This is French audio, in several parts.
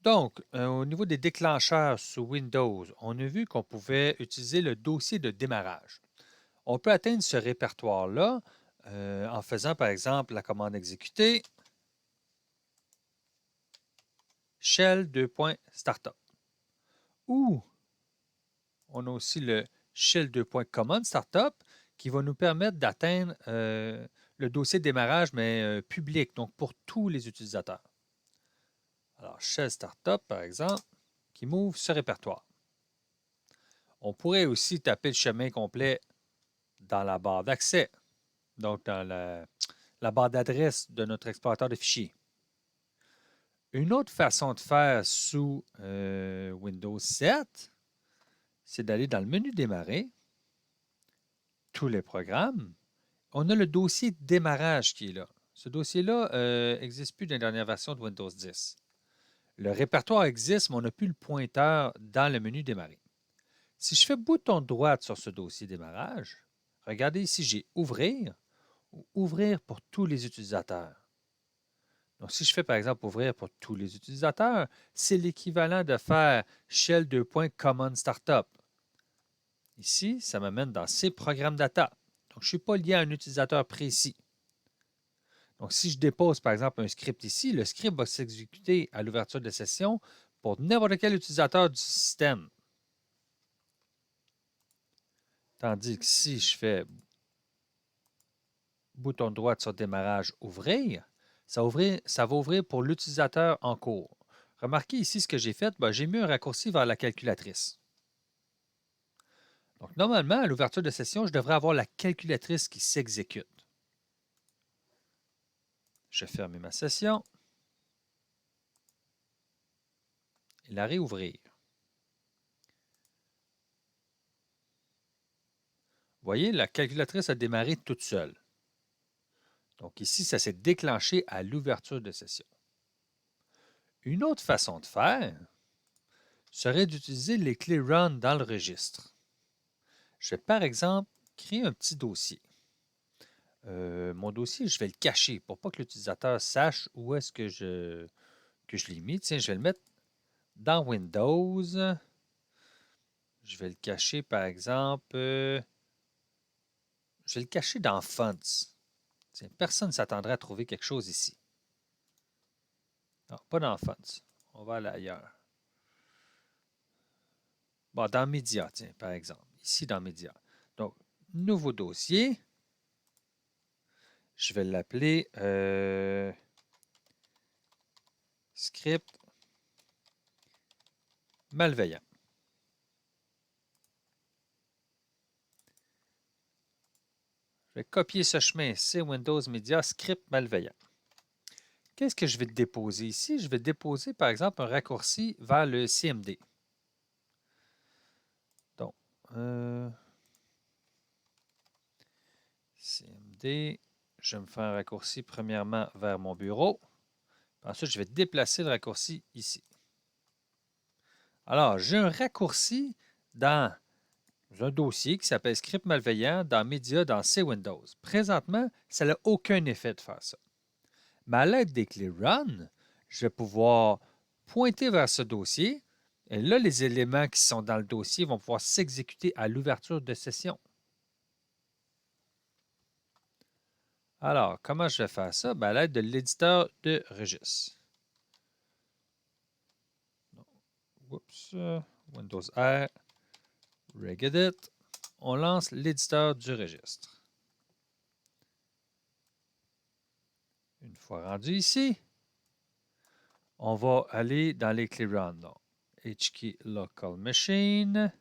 Donc, au niveau des déclencheurs sous Windows, on a vu qu'on pouvait utiliser le dossier de démarrage. On peut atteindre ce répertoire-là en faisant, par exemple, la commande exécuter shell :startup. Ou on a aussi le shell :command startup qui va nous permettre d'atteindre le dossier de démarrage, mais public, donc pour tous les utilisateurs. Alors, shell startup, par exemple, qui m'ouvre ce répertoire. On pourrait aussi taper le chemin complet dans la barre d'accès, donc dans la barre d'adresse de notre explorateur de fichiers. Une autre façon de faire sous Windows 7, c'est d'aller dans le menu Démarrer, tous les programmes. On a le dossier démarrage qui est là. Ce dossier-là n'existe plus dans la dernière version de Windows 10. Le répertoire existe, mais on n'a plus le pointeur dans le menu Démarrer. Si je fais bouton droit sur ce dossier démarrage, regardez ici, j'ai Ouvrir ou Ouvrir pour tous les utilisateurs. Donc, si je fais par exemple Ouvrir pour tous les utilisateurs, c'est l'équivalent de faire shell :command startup. Ici, ça m'amène dans ces programmes data. Donc, je ne suis pas lié à un utilisateur précis. Donc, si je dépose par exemple un script ici, le script va s'exécuter à l'ouverture de session pour n'importe quel utilisateur du système. Tandis que si je fais bouton droit sur démarrage ouvrir, ça va ouvrir pour l'utilisateur en cours. Remarquez ici ce que j'ai fait, j'ai mis un raccourci vers la calculatrice. Donc normalement, à l'ouverture de session, je devrais avoir la calculatrice qui s'exécute. Je ferme ma session et la réouvrir. Vous voyez, la calculatrice a démarré toute seule. Donc ici, ça s'est déclenché à l'ouverture de session. Une autre façon de faire serait d'utiliser les clés Run dans le registre. Je vais par exemple créer un petit dossier. Mon dossier, je vais le cacher pour pas que l'utilisateur sache où est-ce que je l'ai mis. Tiens, je vais le mettre dans Windows. Je vais le cacher, par exemple, je vais le cacher dans Fonts. Tiens, personne ne s'attendrait à trouver quelque chose ici. Non, pas dans Fonts. On va aller ailleurs. Bon, dans Médias, tiens, par exemple. Ici, dans Médias. Donc, nouveau dossier. Je vais l'appeler script malveillant. Je vais copier ce chemin. C'est Windows Media Script malveillant. Qu'est-ce que je vais déposer ici? Je vais déposer, par exemple, un raccourci vers le CMD. Donc, CMD, je vais me faire un raccourci premièrement vers mon bureau. Ensuite, je vais déplacer le raccourci ici. Alors, j'ai un raccourci dans un dossier qui s'appelle Script malveillant dans Média dans C-Windows. Présentement, ça n'a aucun effet de faire ça. Mais à l'aide des clés Run, je vais pouvoir pointer vers ce dossier. Et là, les éléments qui sont dans le dossier vont pouvoir s'exécuter à l'ouverture de session. Alors, comment je vais faire ça? À l'aide de l'éditeur de registre. Oups, Windows R, Regedit. On lance l'éditeur du registre. Une fois rendu ici, on va aller dans les clés Run. Donc, HKey Local Machine,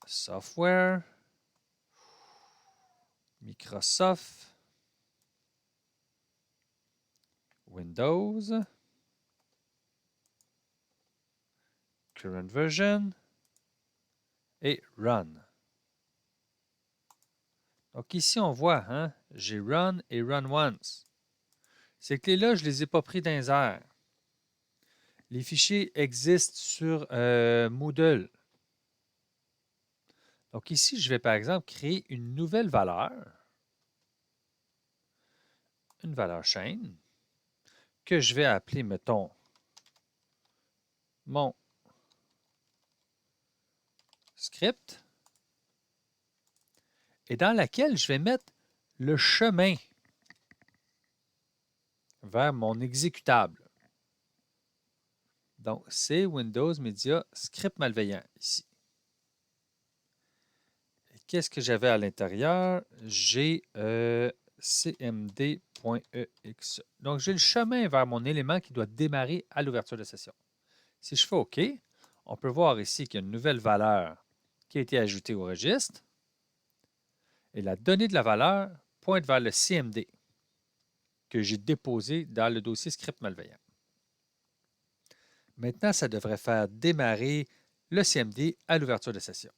Software, Microsoft, Windows, Current Version et Run. Donc ici, on voit, j'ai Run et Run Once. Ces clés-là, je ne les ai pas pris dans les airs. Les fichiers existent sur Moodle. Donc ici, je vais par exemple créer une nouvelle valeur, une valeur chaîne, que je vais appeler, mettons, mon script et dans laquelle je vais mettre le chemin vers mon exécutable. Donc, c'est Windows Media Script Malveillant ici. Qu'est-ce que j'avais à l'intérieur? J'ai cmd.exe. Donc, j'ai le chemin vers mon élément qui doit démarrer à l'ouverture de session. Si je fais OK, on peut voir ici qu'il y a une nouvelle valeur qui a été ajoutée au registre. Et la donnée de la valeur pointe vers le CMD que j'ai déposé dans le dossier script malveillant. Maintenant, ça devrait faire démarrer le CMD à l'ouverture de session.